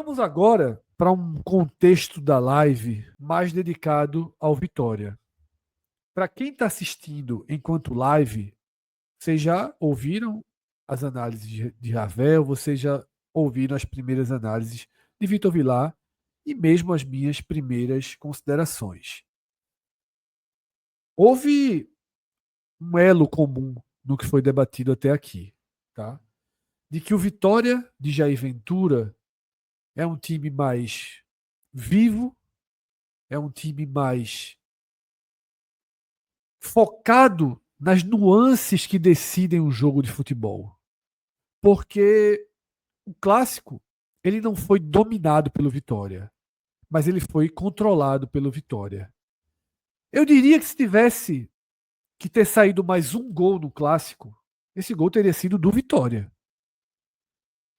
Vamos agora para um contexto da live mais dedicado ao Vitória. Para quem está assistindo enquanto live, vocês já ouviram as análises de Ravel, vocês já ouviram as primeiras análises de Vitor Vilar e mesmo as minhas primeiras considerações. Houve um elo comum no que foi debatido até aqui, tá? De que o Vitória de Jair Ventura é um time mais vivo, é um time mais focado nas nuances que decidem um jogo de futebol. Porque o clássico, ele não foi dominado pelo Vitória, mas ele foi controlado pelo Vitória. Eu diria que se tivesse que ter saído mais um gol no clássico, esse gol teria sido do Vitória.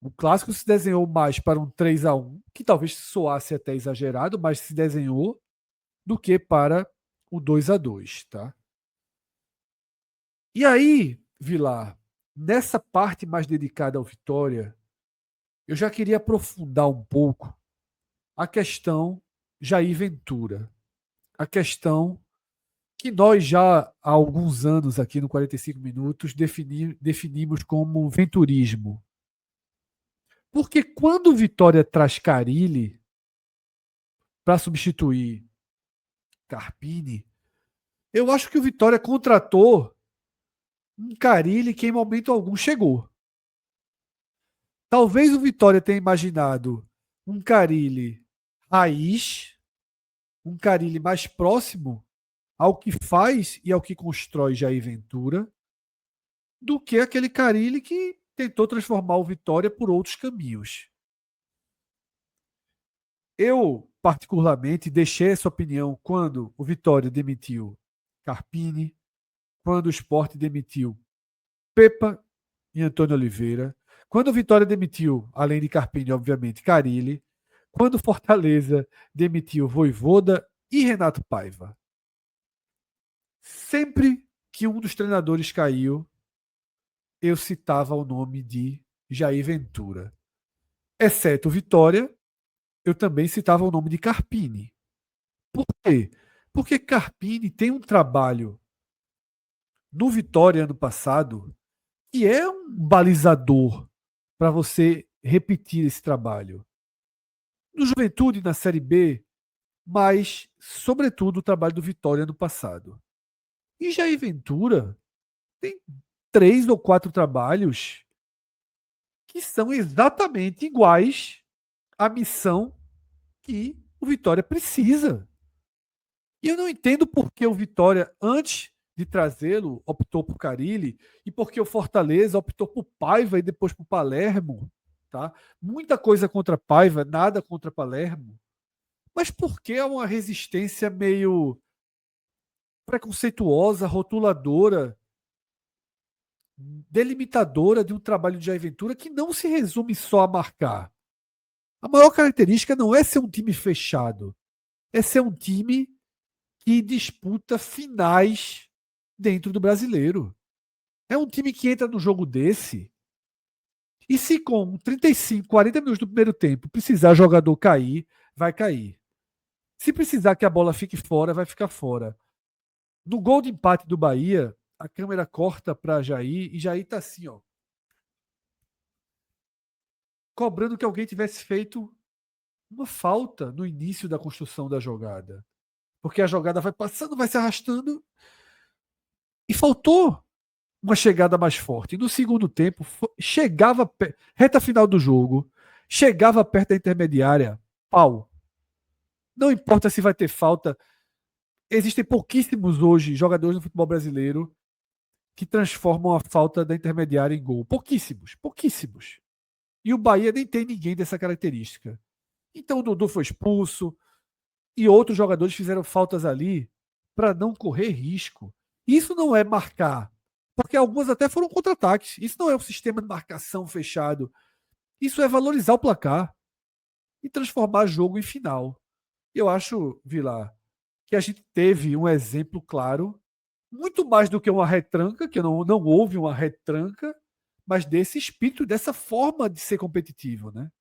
O clássico se desenhou mais para um 3-1, que talvez soasse até exagerado, mas se desenhou do que para o 2-2, tá? E aí, Vilar, nessa parte mais dedicada ao Vitória, eu já queria aprofundar um pouco a questão Jair Ventura. A questão que nós já há alguns anos aqui no 45 Minutos definimos como venturismo. Porque quando o Vitória traz Carille para substituir Carpini, eu acho que o Vitória contratou um Carille que em momento algum chegou. Talvez o Vitória tenha imaginado um Carille raiz, um Carille mais próximo ao que faz e ao que constrói Jair Ventura, do que aquele Carille que tentou transformar o Vitória por outros caminhos. Eu, particularmente, deixei essa opinião quando o Vitória demitiu Carpini, quando o Sport demitiu Pepa e Antônio Oliveira, quando o Vitória demitiu, além de Carpini, obviamente, Carille, quando o Fortaleza demitiu Vojvoda e Renato Paiva. Sempre que um dos treinadores caiu, eu citava o nome de Jair Ventura. Exceto Vitória, eu também citava o nome de Carpini. Por quê? Porque Carpini tem um trabalho no Vitória ano passado que é um balizador para você repetir esse trabalho. No Juventude, na Série B, mas, sobretudo, o trabalho do Vitória ano passado. E Jair Ventura tem 3 ou 4 trabalhos que são exatamente iguais à missão que o Vitória precisa. E eu não entendo por que o Vitória, antes de trazê-lo, optou por Carille e por que o Fortaleza optou por Paiva e depois por Palermo. Tá? Muita coisa contra Paiva, nada contra Palermo. Mas por que é uma resistência meio preconceituosa, rotuladora, delimitadora de um trabalho de Jair Ventura que não se resume só a marcar? A maior característica não é ser um time fechado, é ser um time que disputa finais dentro do Brasileiro. É um time que entra no jogo desse e se com 35, 40 minutos do primeiro tempo precisar jogador cair, vai cair. Se precisar que a bola fique fora, vai ficar fora. No gol de empate do Bahia, a câmera corta para Jair e Jair tá assim, ó, cobrando que alguém tivesse feito uma falta no início da construção da jogada. Porque a jogada vai passando, vai se arrastando e faltou uma chegada mais forte. No segundo tempo, chegava reta final do jogo, chegava perto da intermediária, pau. Não importa se vai ter falta. Existem pouquíssimos hoje jogadores no futebol brasileiro que transformam a falta da intermediária em gol. Pouquíssimos, pouquíssimos. E o Bahia nem tem ninguém dessa característica. Então o Dudu foi expulso e outros jogadores fizeram faltas ali para não correr risco. Isso não é marcar, porque algumas até foram contra-ataques. Isso não é um sistema de marcação fechado. Isso é valorizar o placar e transformar jogo em final. Eu acho, Vilar, que a gente teve um exemplo claro, muito mais do que uma retranca, que não houve uma retranca, mas desse espírito, dessa forma de ser competitivo, né?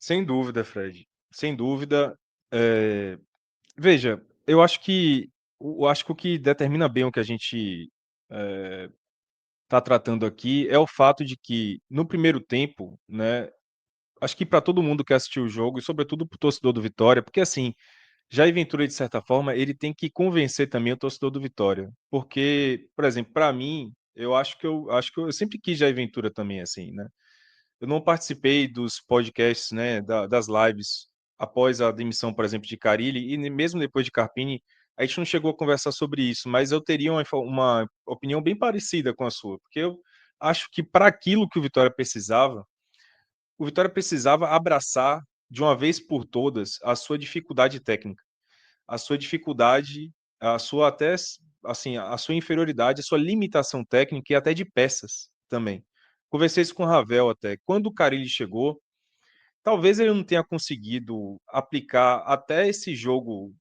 Sem dúvida, Fred. Sem dúvida. Eh, Veja, eu acho que o que determina bem o que a gente está tratando aqui é o fato de que, no primeiro tempo, né, acho que para todo mundo que assistiu o jogo, e sobretudo para o torcedor do Vitória, porque assim, Jair Ventura, de certa forma, ele tem que convencer também o torcedor do Vitória. Porque, por exemplo, para mim, eu sempre quis Jair Ventura também, assim, né? Eu não participei dos podcasts, né, das lives após a demissão, por exemplo, de Carilli, e mesmo depois de Carpini, a gente não chegou a conversar sobre isso, mas eu teria uma opinião bem parecida com a sua, porque eu acho que para aquilo que o Vitória precisava abraçar de uma vez por todas a sua dificuldade técnica, a sua dificuldade, a sua até assim, a sua inferioridade, a sua limitação técnica e até de peças também. Conversei isso com o Ravel até. Quando o Carille chegou, talvez ele não tenha conseguido aplicar até esse jogo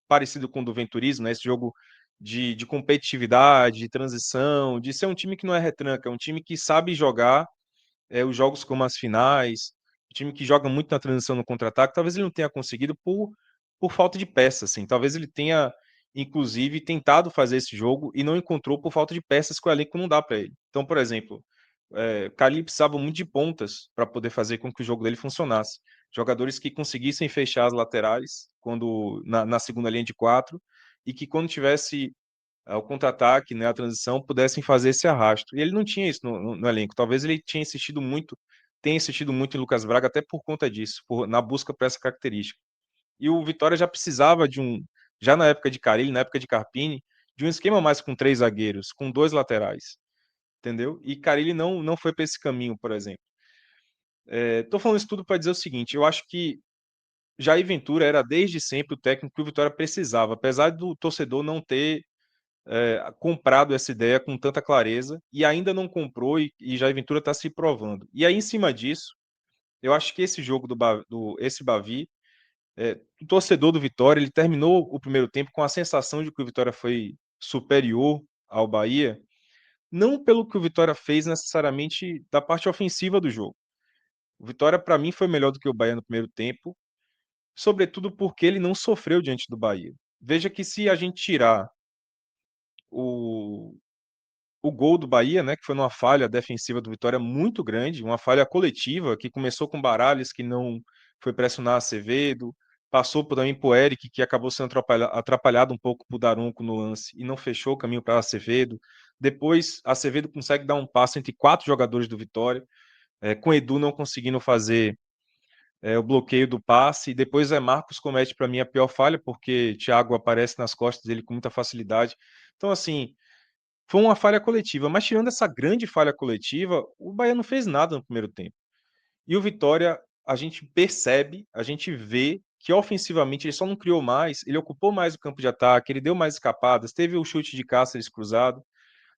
parecido com o do Venturismo, né? Esse jogo de competitividade, de transição, de ser um time que não é retranca, é um time que sabe jogar os jogos como as finais, o time que joga muito na transição no contra-ataque, talvez ele não tenha conseguido por falta de peças, assim. Talvez ele tenha, inclusive, tentado fazer esse jogo e não encontrou por falta de peças que o elenco não dá para ele. Então, por exemplo, Cali precisava muito de pontas para poder fazer com que o jogo dele funcionasse. Jogadores que conseguissem fechar as laterais quando na segunda linha de quatro e que quando tivesse o contra-ataque, né, a transição, pudessem fazer esse arrasto. E ele não tinha isso no elenco. Talvez ele tenha insistido muito em Lucas Braga até por conta disso, na busca por essa característica. E o Vitória já precisava já na época de Carille, na época de Carpini, de um esquema mais com três zagueiros, com dois laterais, entendeu? E Carille não foi para esse caminho, por exemplo. Tô falando isso tudo para dizer o seguinte, eu acho que Jair Ventura era desde sempre o técnico que o Vitória precisava, apesar do torcedor não ter comprado essa ideia com tanta clareza e ainda não comprou e Jair Ventura está se provando. E aí, em cima disso, eu acho que esse jogo esse Bavi, o torcedor do Vitória, ele terminou o primeiro tempo com a sensação de que o Vitória foi superior ao Bahia, não pelo que o Vitória fez necessariamente da parte ofensiva do jogo. O Vitória, para mim, foi melhor do que o Bahia no primeiro tempo, sobretudo porque ele não sofreu diante do Bahia. Veja que se a gente tirar o, o gol do Bahia, né, que foi numa falha defensiva do Vitória muito grande, uma falha coletiva, que começou com Baralhas, que não foi pressionar Acevedo, passou também por Eric, que acabou sendo atrapalhado um pouco por Daronco no lance e não fechou o caminho para Acevedo. Depois, Acevedo consegue dar um passo entre quatro jogadores do Vitória, com Edu não conseguindo fazer o bloqueio do passe. E depois Marcos comete, para mim, a pior falha, porque Thiago aparece nas costas dele com muita facilidade. Então, assim, foi uma falha coletiva, mas tirando essa grande falha coletiva, o Bahia não fez nada no primeiro tempo. E o Vitória, a gente percebe, a gente vê que ofensivamente ele só não criou mais, ele ocupou mais o campo de ataque, ele deu mais escapadas, teve o chute de Cáceres cruzado,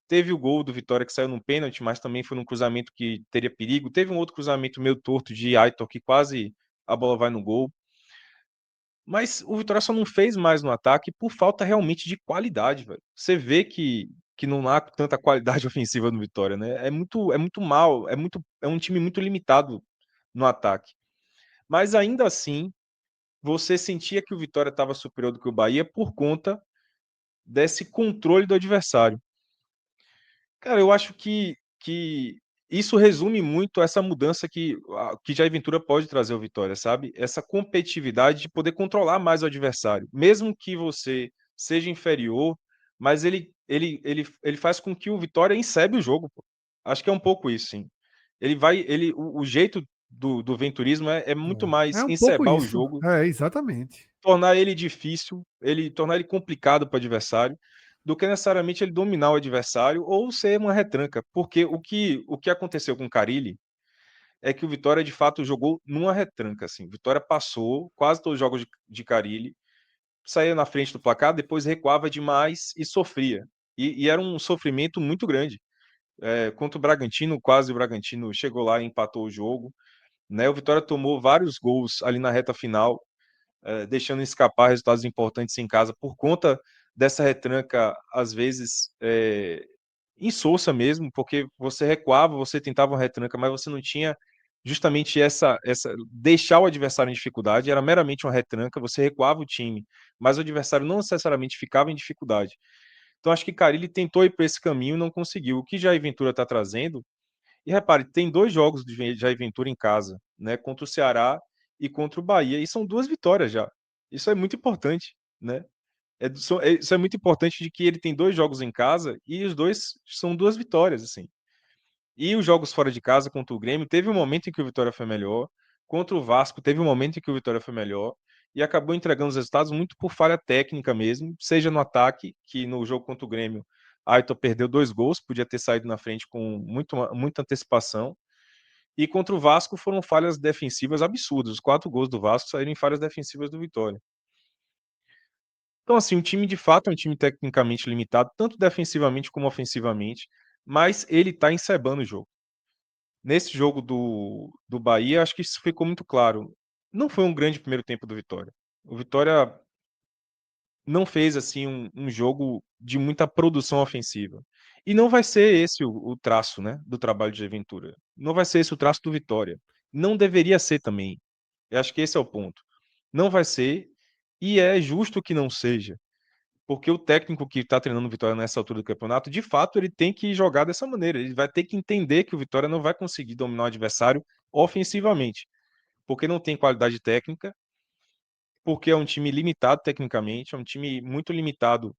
teve o gol do Vitória que saiu num pênalti, mas também foi num cruzamento que teria perigo, teve um outro cruzamento meio torto de Aitor que quase a bola vai no gol. Mas o Vitória só não fez mais no ataque por falta realmente de qualidade, velho. Você vê que não há tanta qualidade ofensiva no Vitória, né? É muito mal, é um time muito limitado no ataque. Mas ainda assim, você sentia que o Vitória estava superior do que o Bahia por conta desse controle do adversário. Cara, eu acho que isso resume muito essa mudança que Jair Ventura pode trazer ao Vitória, sabe? Essa competitividade de poder controlar mais o adversário. Mesmo que você seja inferior, mas ele faz com que o Vitória encebe o jogo, pô. Acho que é um pouco isso, sim. O jeito do venturismo é muito É mais um pouco encebar o isso. jogo, É, exatamente. tornar ele difícil, tornar ele complicado para o adversário, do que necessariamente ele dominar o adversário ou ser uma retranca. Porque o que aconteceu com o Carille é que o Vitória de fato jogou numa retranca. Assim. O Vitória passou quase todos os jogos de Carille, saía na frente do placar, depois recuava demais e sofria. E era um sofrimento muito grande. Contra o Bragantino, quase o Bragantino chegou lá e empatou o jogo. Né? O Vitória tomou vários gols ali na reta final, deixando escapar resultados importantes em casa por conta dessa retranca, às vezes, insossa mesmo, porque você recuava, você tentava uma retranca, mas você não tinha justamente essa deixar o adversário em dificuldade, era meramente uma retranca, você recuava o time, mas o adversário não necessariamente ficava em dificuldade. Então acho que Carille tentou ir por esse caminho e não conseguiu. O que Jair Ventura está trazendo, e repare, tem 2 jogos do Jair Ventura em casa, né, contra o Ceará e contra o Bahia, e são 2 vitórias já. Isso é muito importante, né? Isso é muito importante de que ele tem 2 jogos em casa e os 2 são 2 vitórias, assim. E os jogos fora de casa contra o Grêmio, teve um momento em que o Vitória foi melhor, contra o Vasco teve um momento em que o Vitória foi melhor, e acabou entregando os resultados muito por falha técnica mesmo, seja no ataque, que no jogo contra o Grêmio, Aitor perdeu 2 gols, podia ter saído na frente com muita antecipação, e contra o Vasco foram falhas defensivas absurdas, os 4 gols do Vasco saíram em falhas defensivas do Vitória. Então, assim, o time de fato é um time tecnicamente limitado, tanto defensivamente como ofensivamente, mas ele está encebando o jogo. Nesse jogo do Bahia, acho que isso ficou muito claro. Não foi um grande primeiro tempo do Vitória. O Vitória não fez assim um jogo de muita produção ofensiva. E não vai ser esse o traço, né, do trabalho de Ventura. Não vai ser esse o traço do Vitória. Não deveria ser também. Eu acho que esse é o ponto. Não vai ser, e é justo que não seja. Porque o técnico que está treinando o Vitória nessa altura do campeonato, de fato, ele tem que jogar dessa maneira. Ele vai ter que entender que o Vitória não vai conseguir dominar o adversário ofensivamente, porque não tem qualidade técnica, porque é um time limitado tecnicamente, é um time muito limitado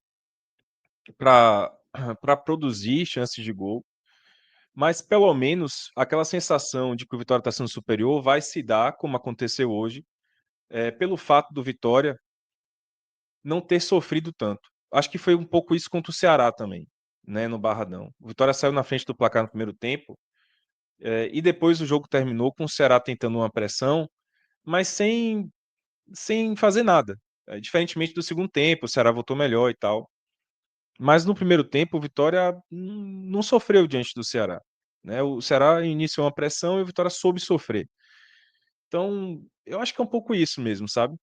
para para produzir chances de gol. Mas pelo menos aquela sensação de que o Vitória está sendo superior vai se dar, como aconteceu hoje, pelo fato do Vitória não ter sofrido tanto. Acho que foi um pouco isso contra o Ceará também, né, no Barradão. O Vitória saiu na frente do placar no primeiro tempo, e depois o jogo terminou com o Ceará tentando uma pressão, mas sem fazer nada. Diferentemente do segundo tempo, o Ceará voltou melhor e tal. Mas no primeiro tempo, o Vitória não sofreu diante do Ceará. Né? O Ceará iniciou uma pressão e o Vitória soube sofrer. Então, eu acho que é um pouco isso mesmo, sabe?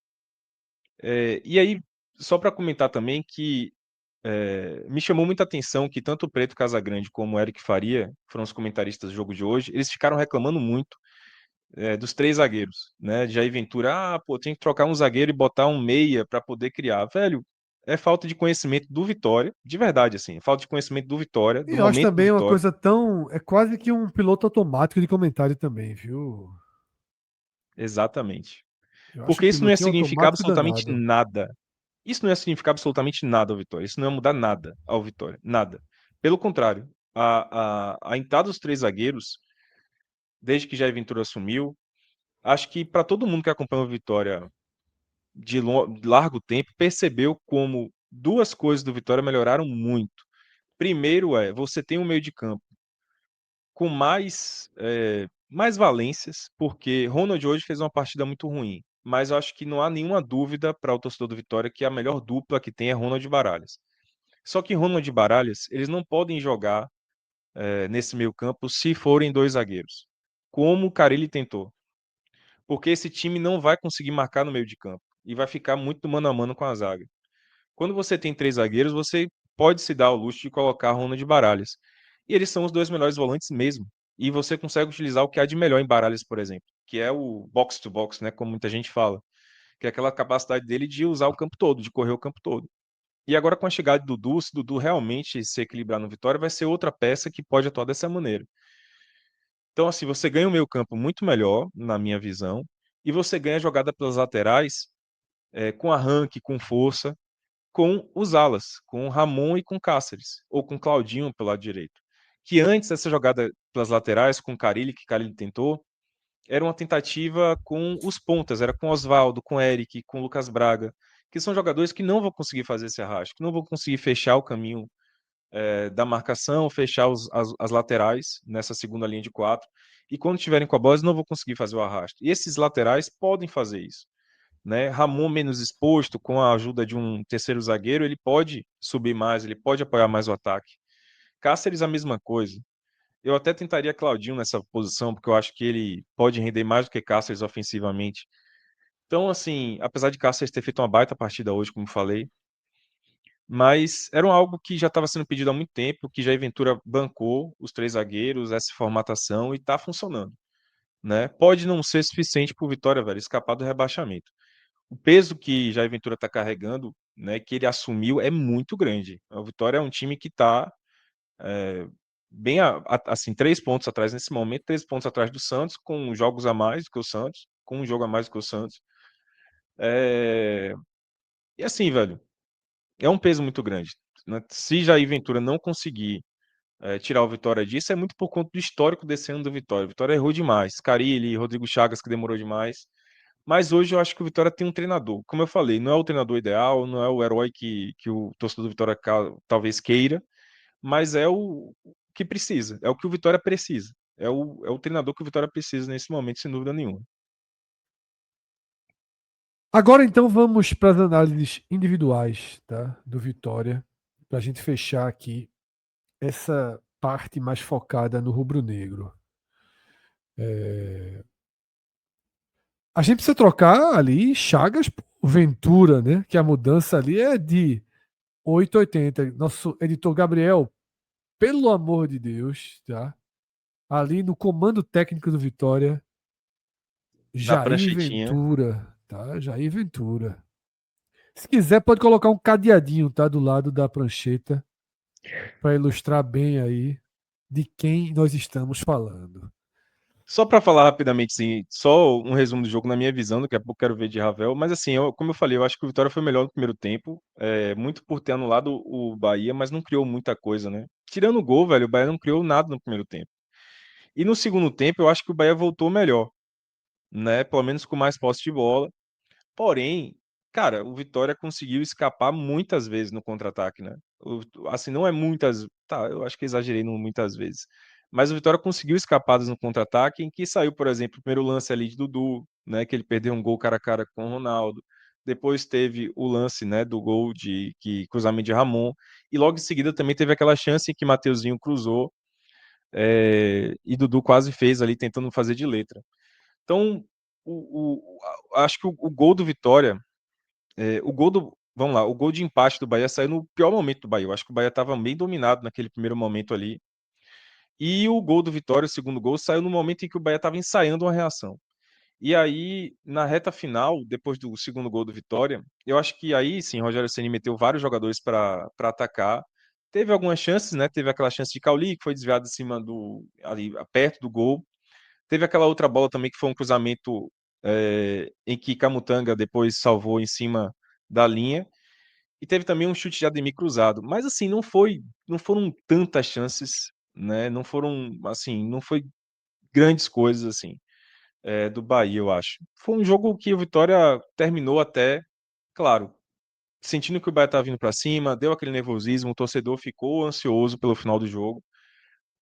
E aí, só para comentar também que me chamou muita atenção que tanto o Preto Casagrande como o Eric Faria, que foram os comentaristas do jogo de hoje, eles ficaram reclamando muito dos 3 zagueiros, né? De Jair Ventura, pô, tem que trocar um zagueiro e botar um meia para poder criar. Velho, é falta de conhecimento do Vitória, de verdade, assim, falta de conhecimento do Vitória, E do eu acho momento do também uma Vitória. coisa tão. É quase que um piloto automático de comentário também, viu? Exatamente. Eu acho um Porque isso não ia pilotinho significar automático absolutamente danado. nada. Isso não ia significar absolutamente nada ao Vitória. Isso não ia mudar nada ao Vitória. Nada. Pelo contrário, a entrada dos 3 zagueiros, desde que Jair Ventura assumiu, acho que para todo mundo que acompanha o Vitória de largo tempo, percebeu como 2 coisas do Vitória melhoraram muito. Primeiro você tem um meio de campo com mais valências, porque Ronald hoje fez uma partida muito ruim, mas eu acho que não há nenhuma dúvida para o torcedor do Vitória que a melhor dupla que tem é Ronald e Baralhas. Só que Ronald e Baralhas, eles não podem jogar nesse meio campo se forem 2 zagueiros, como o Carille tentou, porque esse time não vai conseguir marcar no meio de campo e vai ficar muito mano a mano com a zaga. Quando você tem 3 zagueiros, você pode se dar ao luxo de colocar Ronald e Baralhas. E eles são os 2 melhores volantes mesmo. E você consegue utilizar o que há de melhor em Baralhas, por exemplo, que é o box to box, né, como muita gente fala, que é aquela capacidade dele de usar o campo todo, de correr o campo todo. E agora com a chegada do Dudu, se Dudu realmente se equilibrar no Vitória, vai ser outra peça que pode atuar dessa maneira. Então, assim, você ganha um meio-campo muito melhor, na minha visão, e você ganha a jogada pelas laterais com arranque, com força, com os alas, com Ramon e com Cáceres, ou com Claudinho pelo lado direito. Que antes essa jogada pelas laterais, com Carille, que Carille tentou, era uma tentativa com os pontas, era com Oswaldo, com Eric, com Lucas Braga, que são jogadores que não vão conseguir fazer esse arrasto, que não vão conseguir fechar o caminho da marcação, fechar as laterais nessa segunda linha de 4, e quando tiverem com a bola, eles não vão conseguir fazer o arrasto. E esses laterais podem fazer isso. Né? Ramon menos exposto, com a ajuda de um terceiro zagueiro, ele pode subir mais, ele pode apoiar mais o ataque. Cáceres a mesma coisa. Eu até tentaria Claudinho nessa posição, porque eu acho que ele pode render mais do que Cáceres ofensivamente. Então, assim, apesar de Cáceres ter feito uma baita partida hoje, como falei, mas era algo que já estava sendo pedido há muito tempo, que Jair Ventura bancou os 3 zagueiros, essa formatação, e está funcionando. né? Pode não ser suficiente para o Vitória, velho, escapar do rebaixamento. O peso que Jair Ventura está carregando, né, que ele assumiu, é muito grande. O Vitória é um time que está bem assim, 3 pontos atrás nesse momento, 3 pontos atrás do Santos, com jogos a mais do que o Santos, com um jogo a mais do que o Santos. É, E assim, velho, é um peso muito grande, né? Se Jair Ventura não conseguir tirar o Vitória disso, é muito por conta do histórico desse ano do Vitória. O Vitória errou demais. Carilli, Rodrigo Chagas, que demorou demais. Mas hoje eu acho que o Vitória tem um treinador. Como eu falei, não é o treinador ideal, não é o herói que o torcedor do Vitória talvez queira, mas é o que precisa, é o que o Vitória precisa. É o treinador que o Vitória precisa nesse momento, sem dúvida nenhuma. Agora então vamos para as análises individuais, tá, do Vitória, para a gente fechar aqui essa parte mais focada no rubro-negro. A gente precisa trocar ali Chagas por Ventura, né? Que a mudança ali é de 880. Nosso editor Gabriel, pelo amor de Deus, tá? Ali no comando técnico do Vitória, Na Jair pranchetinha. Ventura, tá? Jair Ventura. Se quiser, pode colocar um cadeadinho, tá? Do lado da prancheta, para ilustrar bem aí de quem nós estamos falando. Só para falar rapidamente, assim, só um resumo do jogo na minha visão, daqui a pouco quero ver de Ravel, mas assim, como eu falei, eu acho que o Vitória foi melhor no primeiro tempo, muito por ter anulado o Bahia, mas não criou muita coisa, né? Tirando o gol, velho, o Bahia não criou nada no primeiro tempo. E no segundo tempo, eu acho que o Bahia voltou melhor, né? Pelo menos com mais posse de bola. Porém, cara, o Vitória conseguiu escapar muitas vezes no contra-ataque, né? Assim, não é muitas. Tá, eu acho que exagerei no muitas vezes. Mas o Vitória conseguiu escapadas no contra-ataque, em que saiu, por exemplo, o primeiro lance ali de Dudu, né? Que ele perdeu um gol cara a cara com o Ronaldo. Depois teve o lance, né, do gol de cruzamento de Ramon. E logo em seguida também teve aquela chance em que Mateuzinho cruzou e Dudu quase fez ali, tentando fazer de letra. Então, acho que o gol do Vitória o gol do. Vamos lá, o gol de empate do Bahia saiu no pior momento do Bahia. Eu acho que o Bahia estava bem dominado naquele primeiro momento ali. E o gol do Vitória, o segundo gol, saiu no momento em que o Bahia estava ensaiando uma reação. E aí, na reta final, depois do segundo gol do Vitória, eu acho que aí sim, Rogério Ceni meteu vários jogadores para atacar. Teve algumas chances, né? Teve aquela chance de Cauli, que foi desviada em cima ali perto do gol. Teve aquela outra bola também que foi um cruzamento em que Camutanga depois salvou em cima da linha. E teve também um chute de Ademir cruzado. Mas assim, não foram tantas chances, né? Não foram, assim, não foi grandes coisas assim, do Bahia, eu acho. Foi um jogo que o Vitória terminou até, claro, sentindo que o Bahia estava vindo para cima, deu aquele nervosismo, o torcedor ficou ansioso pelo final do jogo,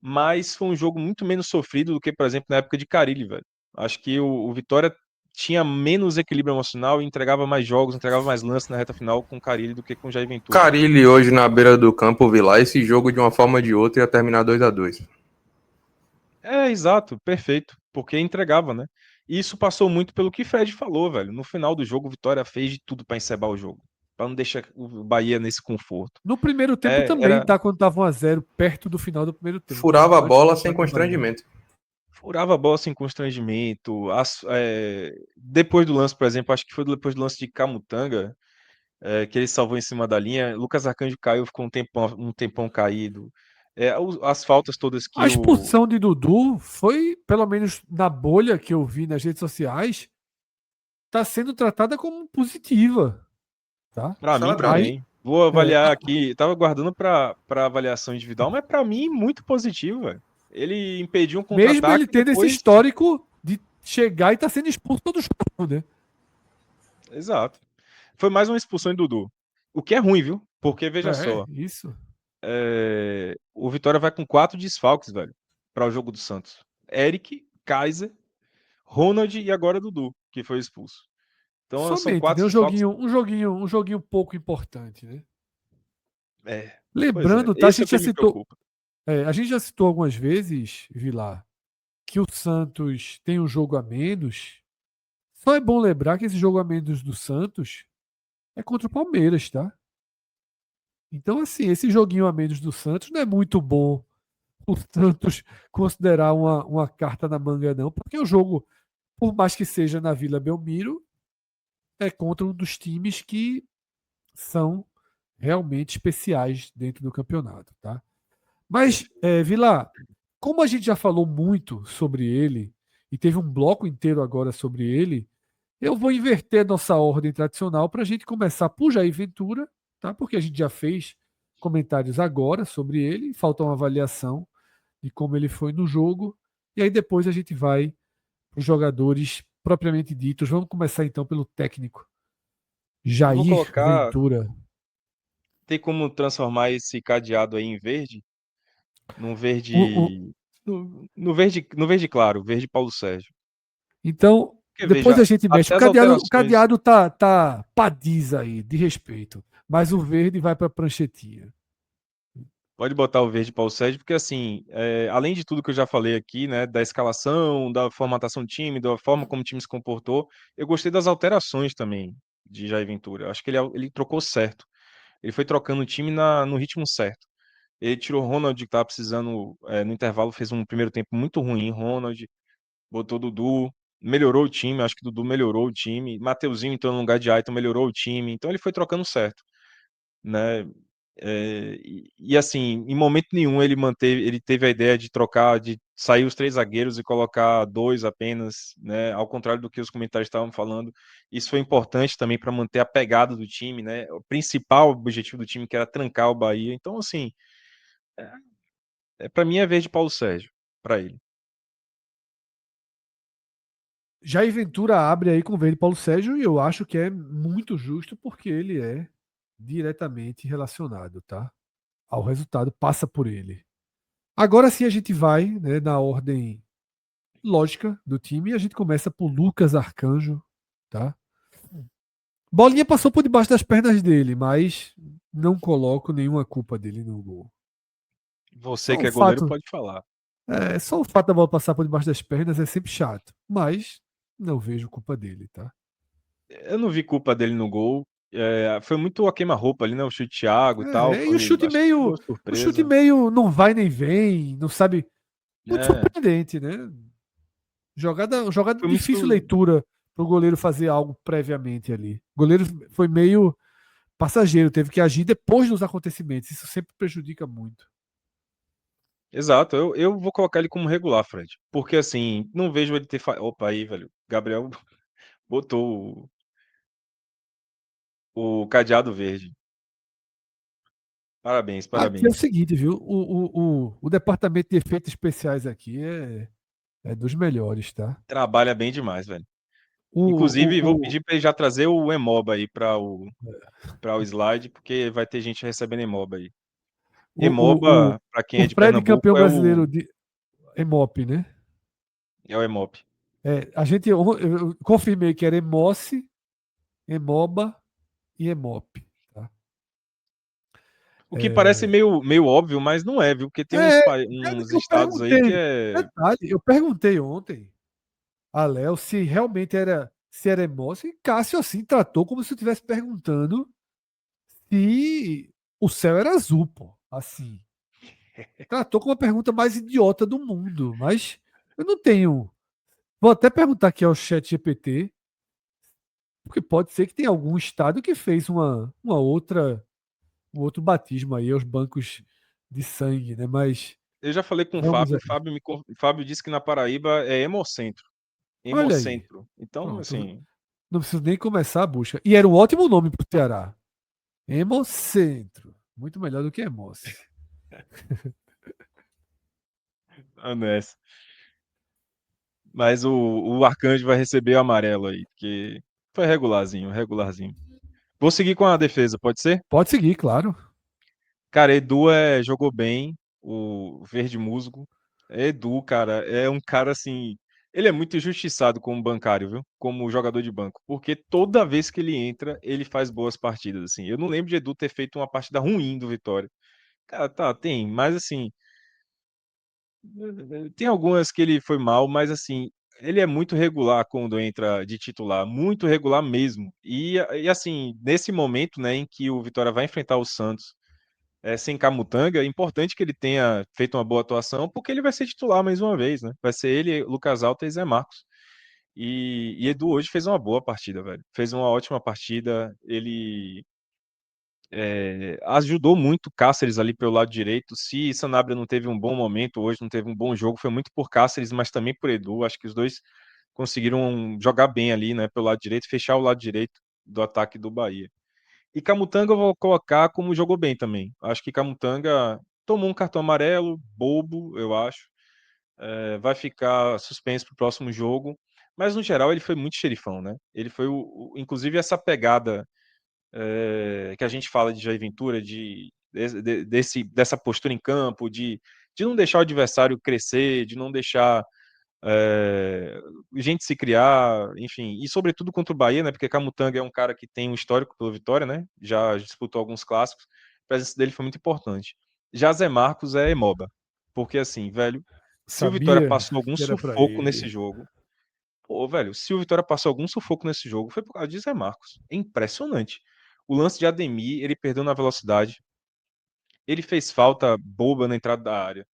mas foi um jogo muito menos sofrido do que, por exemplo, na época de Carille, velho. Acho que o Vitória tinha menos equilíbrio emocional e entregava mais jogos, entregava mais lances na reta final com Carille do que com Jair Ventura. Carilli hoje na beira do campo, vi lá, esse jogo de uma forma ou de outra ia terminar 2-2. Exato, perfeito, porque entregava, né? E isso passou muito pelo que Fred falou, velho. No final do jogo, o Vitória fez de tudo para encerrar o jogo, para não deixar o Bahia nesse conforto. No primeiro tempo também, Era tá? Quando tava 1-0, perto do final do primeiro tempo, né? Furava a Antes do bola sem empate do Bahia. constrangimento. furava a bola sem constrangimento. Depois do lance, por exemplo, acho que foi depois do lance de Camutanga, que ele salvou em cima da linha. Lucas Arcanjo caiu, ficou um tempão caído. As faltas todas A que o. expulsão de Dudu foi, pelo menos na bolha que eu vi nas redes sociais, tá sendo tratada como positiva, tá? Para mim Celebrado. Aí, também. Vou é, avaliar aqui. Tava guardando para avaliação individual, mas para mim muito positivo, velho. Ele impediu um mesmo ele contra-ataque e tendo esse depois. histórico de chegar e tá sendo expulso todo jogo, né? Exato. Foi mais uma expulsão em Dudu. O que é ruim, viu? Porque veja só, Isso. o Vitória vai com 4 desfalques, velho, para o jogo do Santos. Eric, Kaiser, Ronald e agora Dudu, que foi expulso. Então são Somente, né? 4 desfalques. Um joguinho pouco importante, né? Pois é. Lembrando, tá? Esse é o que me preocupa. A gente já citou algumas vezes, Vilar, que o Santos tem um jogo a menos. Só é bom lembrar que esse jogo a menos do Santos é contra o Palmeiras, tá? Então, assim, esse joguinho a menos do Santos não é muito bom o Santos considerar uma carta na manga, não, porque o jogo, por mais que seja na Vila Belmiro, é contra um dos times que são realmente especiais dentro do campeonato, tá? Mas, Vila, como a gente já falou muito sobre ele, e teve um bloco inteiro agora sobre ele, eu vou inverter a nossa ordem tradicional para a gente começar por Jair Ventura, tá? Porque a gente já fez comentários agora sobre ele, falta uma avaliação de como ele foi no jogo, e aí depois a gente vai para os jogadores propriamente ditos. Vamos começar então pelo técnico, Eu vou Jair colocar. Ventura. Tem como transformar esse cadeado aí em verde? Num O- o- verde. No verde claro, verde Paulo Sérgio. então, Porque depois a veja, gente mexe. até O as cadeado, o alterações. cadeado tá padiz aí, de respeito. Mas o verde vai para a pranchetinha. Pode botar o verde Paulo Sérgio, porque assim, além de tudo que eu já falei aqui, né, da escalação, da formatação do time, da forma como o time se comportou, eu gostei das alterações também de Jair Ventura. Acho que ele trocou certo. Ele foi trocando o time no ritmo certo. Ele tirou o Ronald, que estava precisando, no intervalo, fez um primeiro tempo muito ruim. Ronald, botou Dudu, melhorou o time. Acho que Dudu melhorou o time. Mateuzinho entrou no lugar de Aiton, melhorou o time. Então ele foi trocando certo, né? Assim, em momento nenhum ele teve a ideia de trocar, de sair os três zagueiros e colocar dois apenas, né? Ao contrário do que os comentários estavam falando. Isso foi importante também para manter a pegada do time, né? O principal objetivo do time que era trancar o Bahia. Então, assim, para mim é vez de Paulo Sérgio, para ele. Jair Ventura abre aí com o verde Paulo Sérgio e eu acho que é muito justo porque ele é diretamente relacionado, tá? Ao resultado, passa por ele. Agora sim a gente vai, né, na ordem lógica do time e a gente começa por Lucas Arcanjo, tá? Bolinha passou por debaixo das pernas dele, mas não coloco nenhuma culpa dele no gol. Você Só que o é goleiro fato, pode falar. só o fato da bola passar por debaixo das pernas é sempre chato, mas não vejo culpa dele, tá? Eu não vi culpa dele no gol. Foi muito a queima-roupa ali, né? O chute de Thiago e tal. E Acho que boa o chute surpresa. meio não vai nem vem, não sabe, muito É, surpreendente, né? Jogada de foi difícil muito. leitura para o goleiro fazer algo previamente ali. O goleiro foi meio passageiro, teve que agir depois dos acontecimentos. Isso sempre prejudica muito. Exato, eu vou colocar ele como regular, Fred. Porque assim, não vejo ele ter. Opa, aí, velho. Gabriel botou o cadeado verde. Parabéns, Aqui é o parabéns. seguinte, viu? O departamento de efeitos especiais aqui é dos melhores, tá? Trabalha bem demais, velho. O, Inclusive, vou o, o, pedir para ele já trazer o Emoba aí para o slide, porque vai ter gente recebendo Emoba aí. o, Emoba, para quem o é de pré-campeão Pernambuco, é brasileiro o, de EMOP, né? é o Emop. Eu confirmei que era Emoce, Emoba e Emop. Tá? O que parece meio óbvio, mas não é, viu? Porque tem É, uns eu estados aí que perguntei. é. Detalhe, eu perguntei ontem a Léo se realmente se era Emoce, e Cássio assim tratou como se eu estivesse perguntando se o céu era azul, pô. Assim. Tratou como a pergunta mais idiota do mundo, mas eu não tenho. Vou até perguntar aqui ao chat GPT, porque pode ser que tenha algum estado que fez um outro batismo aí aos bancos de sangue, né? Mas Eu já falei com vamos O aí. Fábio, o Fábio disse que na Paraíba é Hemocentro. Olha aí. Hemocentro. Então, Pronto. assim, Não preciso nem começar a busca. E era um ótimo nome para o Ceará. Hemocentro. Muito melhor do que Hemoce. é nessa. Mas o Arcanjo vai receber o amarelo aí, porque foi regularzinho, regularzinho. Vou seguir com a defesa, pode ser? Pode seguir, claro. Cara, Edu jogou bem, o Verde Musgo. Edu, cara, é um cara assim. Ele é muito injustiçado como bancário, viu? Como jogador de banco. Porque toda vez que ele entra, ele faz boas partidas, assim. Eu não lembro de Edu ter feito uma partida ruim do Vitória. Cara, tá, tem, mas assim. Tem algumas que ele foi mal, mas assim. Ele é muito regular quando entra de titular, muito regular mesmo. E assim, nesse momento, né, em que o Vitória vai enfrentar o Santos. sem Camutanga, é importante que ele tenha feito uma boa atuação, porque ele vai ser titular mais uma vez, né? Vai ser ele, Lucas Alta e Zé Marcos. E Edu hoje fez uma boa partida, velho. Fez uma ótima partida. Ele ajudou muito Cáceres ali pelo lado direito. Se Sanabria não teve um bom momento hoje, não teve um bom jogo, foi muito por Cáceres, mas também por Edu. Acho que os dois conseguiram jogar bem ali, né, pelo lado direito, fechar o lado direito do ataque do Bahia. E Camutanga eu vou colocar como jogou bem também. Acho que Camutanga tomou um cartão amarelo, bobo, eu acho. Vai ficar suspenso para o próximo jogo. Mas no geral ele foi muito xerifão, né? Ele foi inclusive essa pegada que a gente fala de Jair Ventura, dessa postura em campo, de não deixar o adversário crescer, de não deixar gente se criar, enfim, e sobretudo contra o Bahia, né? Porque Camutanga é um cara que tem um histórico pela Vitória, né? Já disputou alguns clássicos, a presença dele foi muito importante. Já Zé Marcos é Emoba, porque assim, velho, se o Vitória Sabia passou algum que era pra sufoco nesse ele. jogo, pô, velho, se o Vitória passou algum sufoco nesse jogo, foi por causa de Zé Marcos. É impressionante. O lance de Ademir, ele perdeu na velocidade. Ele fez falta boba na entrada da área.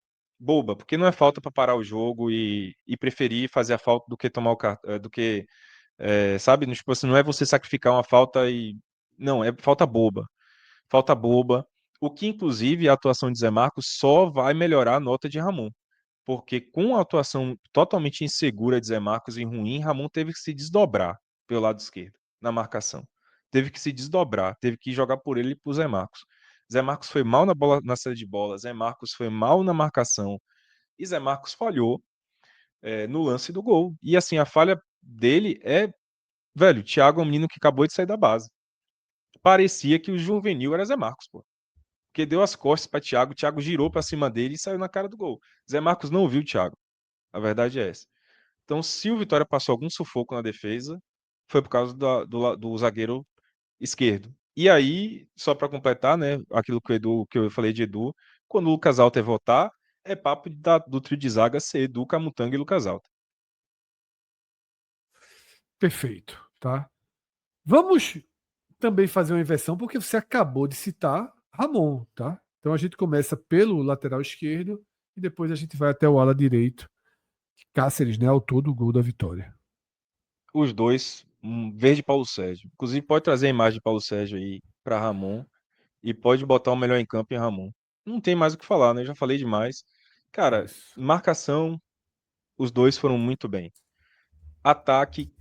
Boba, porque não é falta para parar o jogo e preferir fazer a falta do que tomar o cartão, do que, sabe? Tipo assim, não é você sacrificar uma falta e. Não, é falta boba. Falta boba. O que, inclusive, a atuação de Zé Marcos só vai melhorar a nota de Ramon. Porque com a atuação totalmente insegura de Zé Marcos e ruim, Ramon teve que se desdobrar pelo lado esquerdo, na marcação. Teve que se desdobrar, teve que jogar por ele e por Zé Marcos. Zé Marcos foi mal na bola, na saída de bola, Zé Marcos foi mal na marcação e Zé Marcos falhou no lance do gol. E assim, a falha dele velho, o Thiago é um menino que acabou de sair da base. Parecia que o juvenil era Zé Marcos, pô. Porque deu as costas para Thiago, o Thiago girou para cima dele e saiu na cara do gol. Zé Marcos não viu o Thiago. A verdade é essa. Então, se o Vitória passou algum sufoco na defesa, foi por causa do zagueiro esquerdo. E aí, só para completar, né, aquilo que eu falei de Edu, quando o Lucas Alter voltar, é papo do trio de zaga ser Edu, Camutanga e Lucas Alter. Perfeito, tá? Vamos também fazer uma inversão, porque você acabou de citar Ramon, tá? Então a gente começa pelo lateral esquerdo e depois a gente vai até o ala direito. Cáceres, né? Autor do gol da vitória. Os dois, verde Paulo Sérgio. Inclusive, pode trazer a imagem de Paulo Sérgio aí para Ramon e pode botar o melhor em campo em Ramon. Não tem mais o que falar, né? Já falei demais. Cara, Isso. marcação, os dois foram muito bem. Ataque,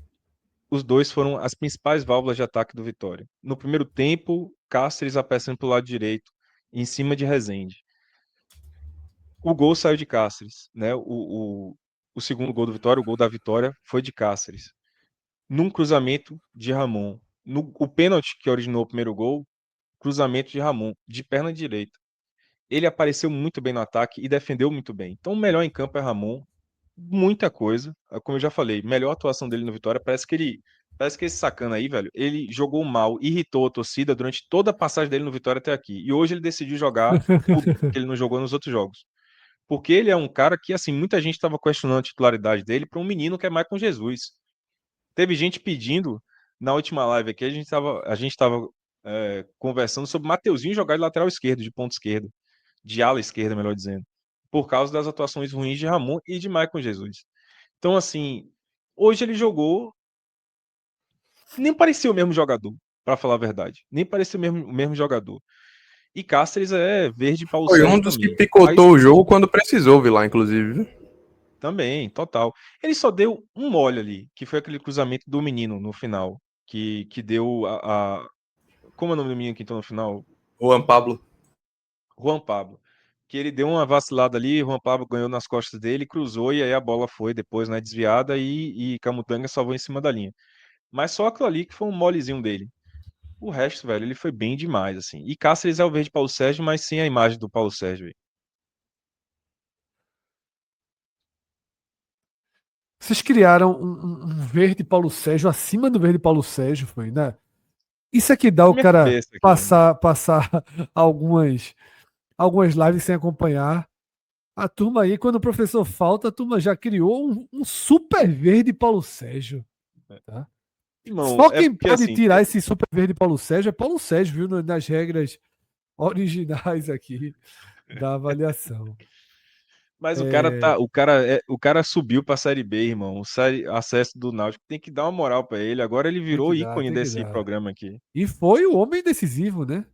os dois foram as principais válvulas de ataque do Vitória. No primeiro tempo, Cáceres aparecendo pelo lado direito, em cima de Rezende. O gol saiu de Cáceres, né? O segundo gol do Vitória, o gol da vitória, foi de Cáceres. Num cruzamento de Ramon. O pênalti que originou o primeiro gol, cruzamento de Ramon, de perna direita. Ele apareceu muito bem no ataque e defendeu muito bem. Então, o melhor em campo é Ramon. Muita coisa. Como eu já falei, melhor atuação dele no Vitória. Parece que esse sacana aí, velho, ele jogou mal, irritou a torcida durante toda a passagem dele no Vitória até aqui. E hoje ele decidiu jogar tudo que ele não jogou nos outros jogos. Porque ele é um cara que, assim, muita gente estava questionando a titularidade dele para um menino que é mais com Jesus. Teve gente pedindo, na última live aqui, a gente tava conversando sobre Mateuzinho jogar de lateral esquerdo, de ponta esquerda, de ala esquerda, melhor dizendo, por causa das atuações ruins de Ramon e de Maicon Jesus. Então, assim, hoje ele jogou, nem parecia o mesmo jogador, para falar a verdade. Nem parecia o mesmo jogador. E Cáceres é verde Paulo Foi um Sérgio dos que também. Mas picotou o jogo quando precisou, Vilar, inclusive. Viu? também, total. Ele só deu um mole ali, que foi aquele cruzamento do menino no final, que deu como é o nome do menino que entrou no final? Juan Pablo. Juan Pablo. Que ele deu uma vacilada ali, Juan Pablo ganhou nas costas dele, cruzou e aí a bola foi depois, né, desviada e Camutanga salvou em cima da linha. Mas só aquilo ali que foi um molezinho dele. O resto, velho, ele foi bem demais, assim. E Cáceres é o verde Paulo Sérgio, mas sem a imagem do Paulo Sérgio aí. Vocês criaram um verde Paulo Sérgio acima do verde Paulo Sérgio, foi, né? Isso é que dá Na o minha cara cabeça aqui, né? passar algumas lives sem acompanhar. A turma aí, quando o professor falta, a turma já criou um super verde Paulo Sérgio. Tá? Irmão, Só é quem porque pode assim, tirar esse super verde Paulo Sérgio é Paulo Sérgio, viu? Nas regras originais aqui da avaliação. Mas o cara subiu pra Série B, irmão. O acesso do Náutico tem que dar uma moral pra ele. Agora ele Tem virou que dar, ícone tem que desse dar. programa aqui. E foi o homem decisivo, né?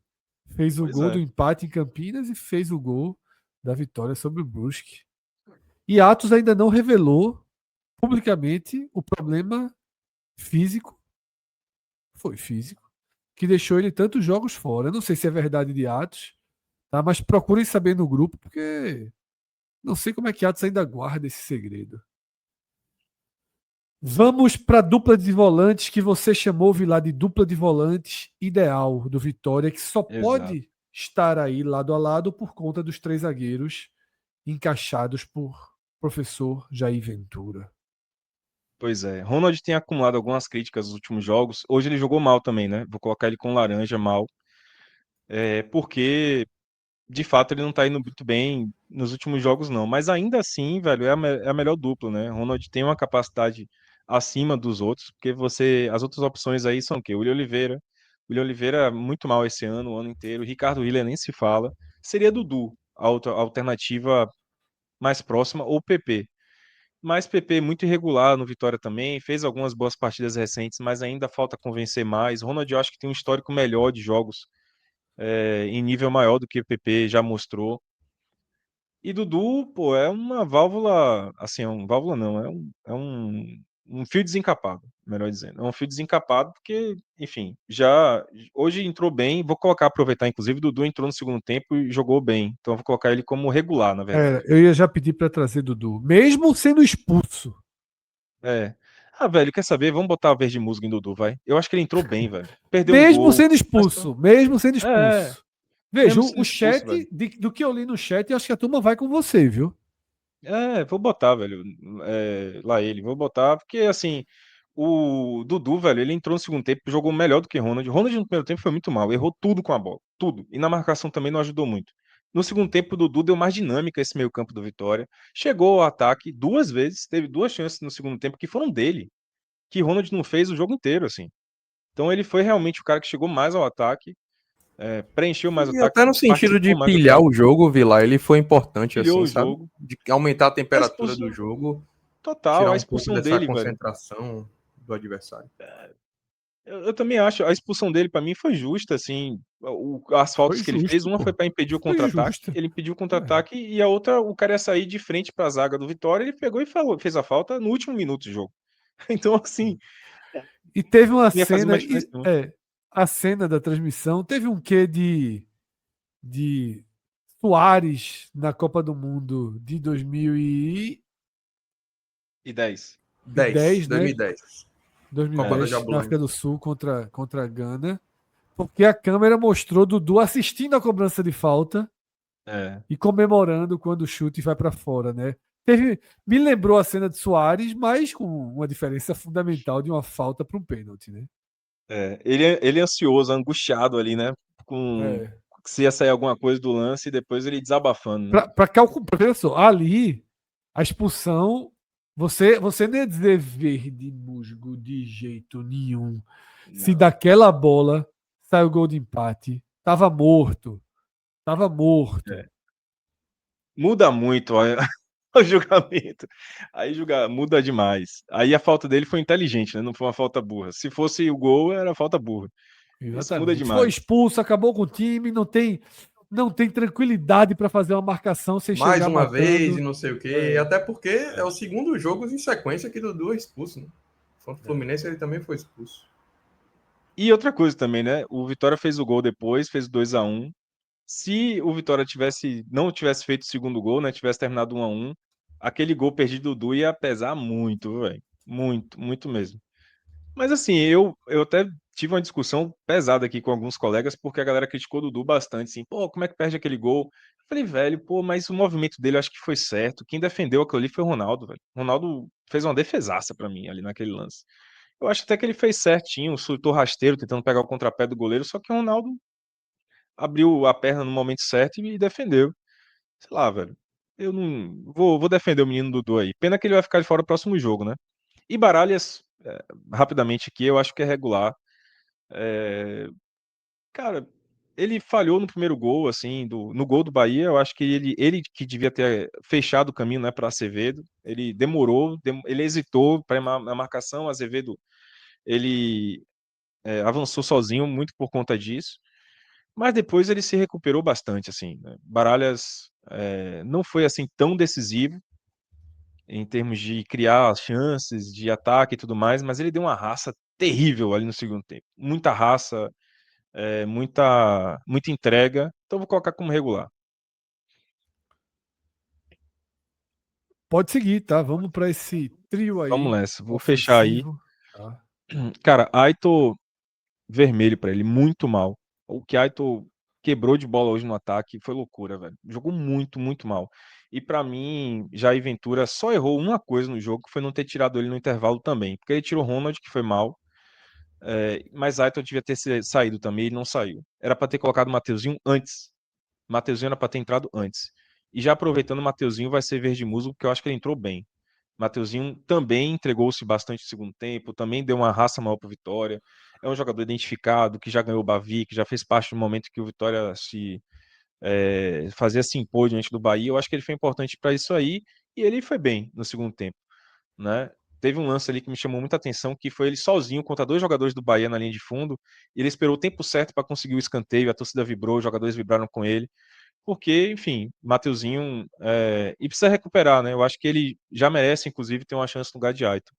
Fez o Pois gol do é. empate em Campinas e fez o gol da vitória sobre o Brusque. E Atos ainda não revelou publicamente o problema físico, foi físico, que deixou ele tantos jogos fora. Eu não sei se é verdade de Atos, tá? Mas procurem saber no grupo, porque não sei como é que Atos ainda guarda esse segredo. Vamos para a dupla de volantes que você chamou, Vilar, de dupla de volantes ideal do Vitória, que só Exato. pode estar aí lado a lado por conta dos três zagueiros encaixados por professor Jair Ventura. Pois é. Ronald tem acumulado algumas críticas nos últimos jogos. Hoje ele jogou mal também, né? Vou colocar ele com laranja mal. Porque, de fato, ele não tá indo muito bem nos últimos jogos, não. Mas ainda assim, velho, é a melhor dupla, né? Ronald tem uma capacidade acima dos outros, porque as outras opções aí são o quê? William Oliveira muito mal esse ano, o ano inteiro. Ricardo Willian nem se fala. Seria Dudu, a outra alternativa mais próxima, ou PP. Mas PP muito irregular no Vitória também, fez algumas boas partidas recentes, mas ainda falta convencer mais. Ronald, eu acho que tem um histórico melhor de jogos em nível maior do que o PP já mostrou. E Dudu, pô, é uma válvula, assim, válvula não, um fio desencapado, melhor dizendo. É um fio desencapado porque, enfim, hoje entrou bem, vou colocar, aproveitar, inclusive, Dudu entrou no segundo tempo e jogou bem. Então eu vou colocar ele como regular, na verdade. Eu ia já pedir para trazer Dudu, mesmo sendo expulso. É. Ah, velho, quer saber? Vamos botar a verde musgo em Dudu, vai. Eu acho que ele entrou bem, velho. Perdeu um Mesmo gol. sendo Mas, expulso, mesmo sendo é, expulso. Veja, mesmo o sendo expulso, velho. chat, do que eu li no chat, eu acho que a turma vai com você, viu? Vou botar, velho. Lá ele, vou botar, porque assim, o Dudu, velho, ele entrou no segundo tempo, jogou melhor do que Ronald. Ronald no primeiro tempo foi muito mal, errou tudo com a bola, tudo. E na marcação também não ajudou muito. No segundo tempo, o Dudu deu mais dinâmica a esse meio-campo do Vitória. Chegou ao ataque duas vezes, teve duas chances no segundo tempo que foram dele, que Ronald não fez o jogo inteiro, assim. Então ele foi realmente o cara que chegou mais ao ataque, preencheu mais o E ataque, até no sentido de participou mais do pilhar ataque, o jogo, Vilar, ele foi importante, pilhou assim, o sabe? jogo. De aumentar a A temperatura do expulsão jogo, total, tirar a um pouco expulsão dessa dele, velho. concentração do adversário. Eu também acho, a expulsão dele pra mim foi justa, assim, as Foi faltas que ele fez, justo, uma foi pô. pra impedir o Foi contra-ataque, justo. ele impediu o É. contra-ataque e a outra, o cara ia sair de frente pra zaga do Vitória, ele pegou e fez a falta no último minuto do jogo. Então, assim, E teve uma não ia fazer cena, mais diferença nenhuma. a cena da transmissão, teve um quê de Soares na Copa do Mundo de 2010, E 10. 10, né? 2010. Copa da 2010, na Jabulani. África do Sul contra a Gana, porque a câmera mostrou Dudu assistindo a cobrança de falta É. e comemorando quando o chute vai para fora, né? Me lembrou a cena de Soares, mas com uma diferença fundamental de uma falta para um pênalti, né? Ele é ansioso, angustiado ali, né? Com É. se ia sair alguma coisa do lance e depois ele desabafando, né? Para calcular, professor, ali a expulsão, você não ia dizer verde musgo de jeito nenhum. Se Não. daquela bola saiu o gol de empate, tava morto, tava morto. É. Muda muito o julgamento. Aí muda demais. Aí a falta dele foi inteligente, né? Não foi uma falta burra. Se fosse o gol, era falta burra. Isso muda Exatamente. Foi demais. expulso, acabou com o time, não tem tranquilidade para fazer uma marcação sem Mais chegar uma vez e matando. não sei o quê. É, Até porque é É, o segundo jogo em sequência que Dudu é expulso, né? Contra o é. Fluminense ele também foi expulso. E outra coisa também, né? O Vitória fez o gol depois, fez o 2-1. Se o Vitória não tivesse feito o segundo gol, né? Tivesse terminado 1-1, aquele gol perdido do Dudu ia pesar muito, velho. Muito, muito mesmo. Mas assim, eu até tive uma discussão pesada aqui com alguns colegas, porque a galera criticou o Dudu bastante, assim, pô, como é que perde aquele gol? Eu falei, velho, pô, mas o movimento dele eu acho que foi certo. Quem defendeu aquilo ali foi o Ronaldo, velho. O Ronaldo fez uma defesaça pra mim ali naquele lance. Eu acho até que ele fez certinho, soltou rasteiro, tentando pegar o contrapé do goleiro, só que o Ronaldo abriu a perna no momento certo e defendeu. Sei lá, velho. Eu não vou defender o menino Dudu aí. Pena que ele vai ficar de fora do próximo jogo, né? E Baralhas, rapidamente aqui, eu acho que é regular. É, cara, ele falhou no primeiro gol, assim, no gol do Bahia. Eu acho que ele que devia ter fechado o caminho, né, para Acevedo. Ele demorou, ele hesitou para a marcação. Azevedo ele avançou sozinho muito por conta disso. Mas depois ele se recuperou bastante, assim, né? Baralhas não foi assim tão decisivo em termos de criar chances de ataque e tudo mais, mas ele deu uma raça terrível ali no segundo tempo. Muita raça, muita entrega. Então vou colocar como regular. Pode seguir, tá? Vamos para esse trio Vamos aí, nessa. Vou fechar aí. ofensivo. Tá? Cara, Aitor, vermelho pra ele, muito mal. O que Aitor quebrou de bola hoje no ataque foi loucura, velho. Jogou muito, muito mal. E pra mim, Jair Ventura só errou uma coisa no jogo, que foi não ter tirado ele no intervalo também. Porque ele tirou Ronald, que foi mal. Mas Aitor devia ter saído também, ele não saiu. Era pra ter colocado o Mateuzinho antes. Mateuzinho era pra ter entrado antes. E já aproveitando, o Mateuzinho vai ser verde musgo, porque eu acho que ele entrou bem. Mateuzinho também entregou-se bastante no segundo tempo, também deu uma raça maior para o Vitória. É um jogador identificado, que já ganhou o Bavi, que já fez parte do momento que o Vitória fazia se impor diante do Bahia. Eu acho que ele foi importante para isso aí e ele foi bem no segundo tempo, né? Teve um lance ali que me chamou muita atenção, que foi ele sozinho contra dois jogadores do Bahia na linha de fundo. E ele esperou o tempo certo para conseguir o escanteio, a torcida vibrou, os jogadores vibraram com ele porque, enfim, Mateuzinho e precisa recuperar, né? Eu acho que ele já merece, inclusive, ter uma chance no lugar de Aiton.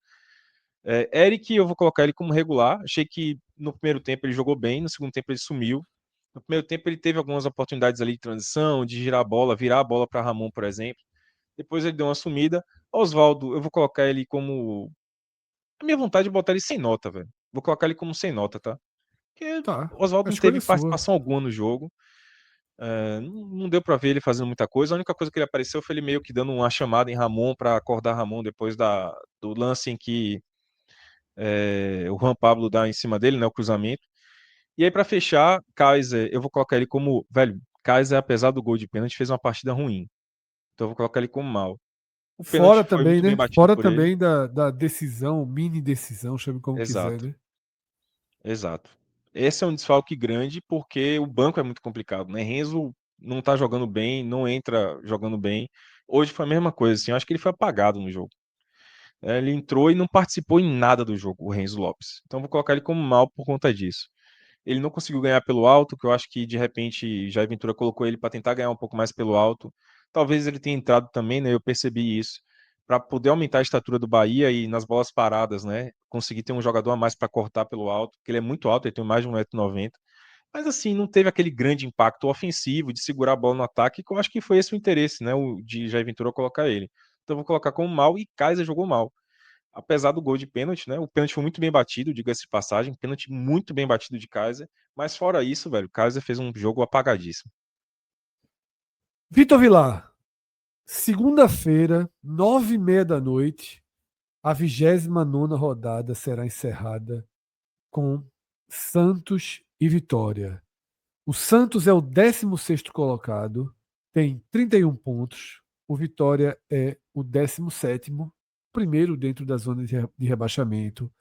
Eric, eu vou colocar ele como regular. Achei que no primeiro tempo ele jogou bem, no segundo tempo ele sumiu. No primeiro tempo ele teve algumas oportunidades ali de transição, de girar a bola, virar a bola para Ramon, por exemplo. Depois ele deu uma sumida. Oswaldo, eu vou colocar ele como. A minha vontade é botar ele sem nota, velho. Vou colocar ele como sem nota, tá? Porque Tá. Oswaldo A não escolha teve é sua. participação alguma no jogo. Não deu para ver ele fazendo muita coisa. A única coisa que ele apareceu foi ele meio que dando uma chamada em Ramon para acordar Ramon depois do lance em que o Juan Pablo dá em cima dele, né, o cruzamento. E aí, para fechar, Kaiser, eu vou colocar ele como. Velho, Kaiser, apesar do gol de pênalti, fez uma partida ruim. Então eu vou colocar ele como mal. O pênalti Fora foi também, muito bem né? batido Fora por ele. também da decisão, mini decisão, chame como quiser, Exato, né? exato. Esse é um desfalque grande porque o banco é muito complicado, né? Renzo não tá jogando bem, não entra jogando bem. Hoje foi a mesma coisa, assim. Eu acho que ele foi apagado no jogo. Ele entrou e não participou em nada do jogo, o Renzo Lopes. Então vou colocar ele como mal por conta disso. Ele não conseguiu ganhar pelo alto, que eu acho que de repente Jair Ventura colocou ele para tentar ganhar um pouco mais pelo alto. Talvez ele tenha entrado também, né? Eu percebi isso, para poder aumentar a estatura do Bahia e nas bolas paradas, né? Conseguir ter um jogador a mais para cortar pelo alto, porque ele é muito alto, ele tem mais de 1,90 m. Mas assim, não teve aquele grande impacto ofensivo de segurar a bola no ataque, que eu acho que foi esse o interesse, né? O de Jair Ventura colocar ele. Então eu vou colocar como mal e Kaiser jogou mal. Apesar do gol de pênalti, né? O pênalti foi muito bem batido, diga-se de passagem, pênalti muito bem batido de Kaiser, mas fora isso, velho, o Kaiser fez um jogo apagadíssimo. Vitor Vilar, segunda-feira, 9h30 da noite, a 29ª rodada será encerrada com Santos e Vitória. O Santos é o 16º colocado, tem 31 pontos. O Vitória é o 17º, primeiro dentro da zona de rebaixamento,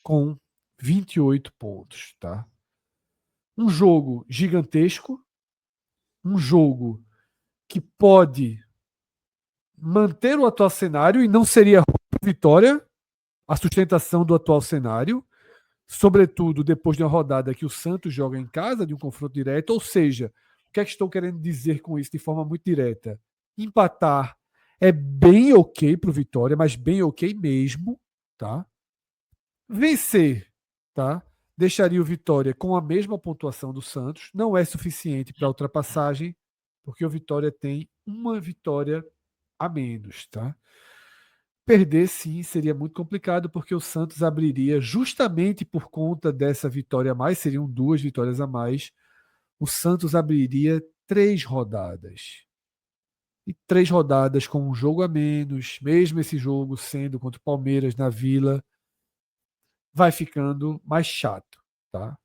com 28 pontos. Tá? Um jogo gigantesco, um jogo que pode manter o atual cenário e não seria Vitória a sustentação do atual cenário, sobretudo depois de uma rodada que o Santos joga em casa, de um confronto direto. Ou seja, o que é que estou querendo dizer com isso de forma muito direta? Empatar é bem ok para o Vitória, mas bem ok mesmo, tá? Vencer, tá? Deixaria o Vitória com a mesma pontuação do Santos. Não é suficiente para ultrapassagem, porque o Vitória tem uma vitória a menos, tá? Perder, sim, seria muito complicado, porque o Santos abriria, justamente por conta dessa vitória a mais, seriam 2 vitórias a mais, o Santos abriria 3 rodadas. E 3 rodadas com um jogo a menos, mesmo esse jogo sendo contra o Palmeiras na Vila, vai ficando mais chato. Tá?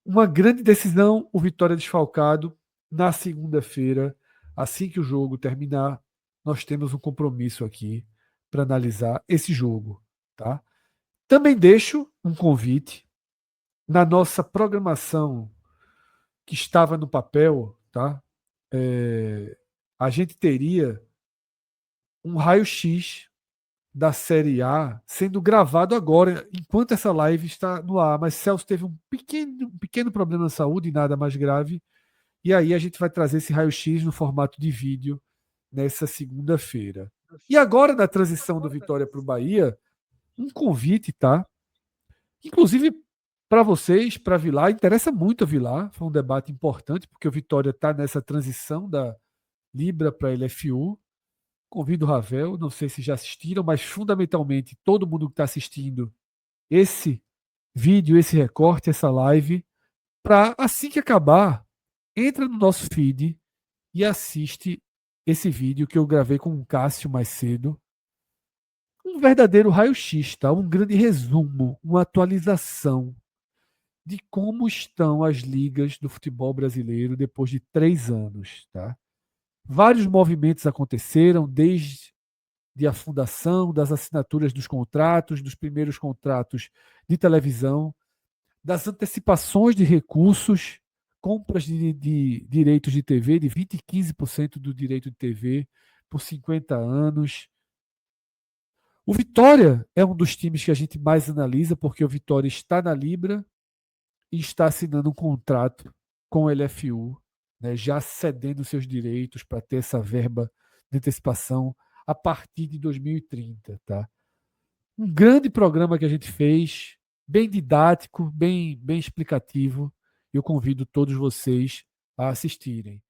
Uma grande decisão, o Vitória desfalcado, na segunda-feira, assim que o jogo terminar, nós temos um compromisso aqui para analisar esse jogo. Tá? Também deixo um convite na nossa programação que estava no papel, tá? A gente teria um raio-x da Série A sendo gravado agora, enquanto essa live está no ar. Mas Celso teve um pequeno problema de saúde, nada mais grave. E aí a gente vai trazer esse raio-x no formato de vídeo nessa segunda-feira. E agora, na transição do Vitória para o Bahia, um convite, tá? Inclusive para vocês, para Vilar, interessa muito a Vilar. Foi um debate importante, porque o Vitória está nessa transição da Libra para a LFU. Convido o Ravel, não sei se já assistiram, mas fundamentalmente todo mundo que está assistindo esse vídeo, esse recorte, essa live, para assim que acabar, entra no nosso feed e assiste esse vídeo que eu gravei com o Cássio mais cedo. Um verdadeiro raio-x, tá? Um grande resumo, uma atualização de como estão as ligas do futebol brasileiro depois de 3 anos, tá? Vários movimentos aconteceram desde a fundação, das assinaturas dos contratos, dos primeiros contratos de televisão, das antecipações de recursos, compras de direitos de TV, de 20% e 15% do direito de TV por 50 anos. O Vitória é um dos times que a gente mais analisa, porque o Vitória está na Libra e está assinando um contrato com o LFU, né, já cedendo seus direitos para ter essa verba de antecipação a partir de 2030. Tá? Um grande programa que a gente fez, bem didático, bem explicativo. Eu convido todos vocês a assistirem.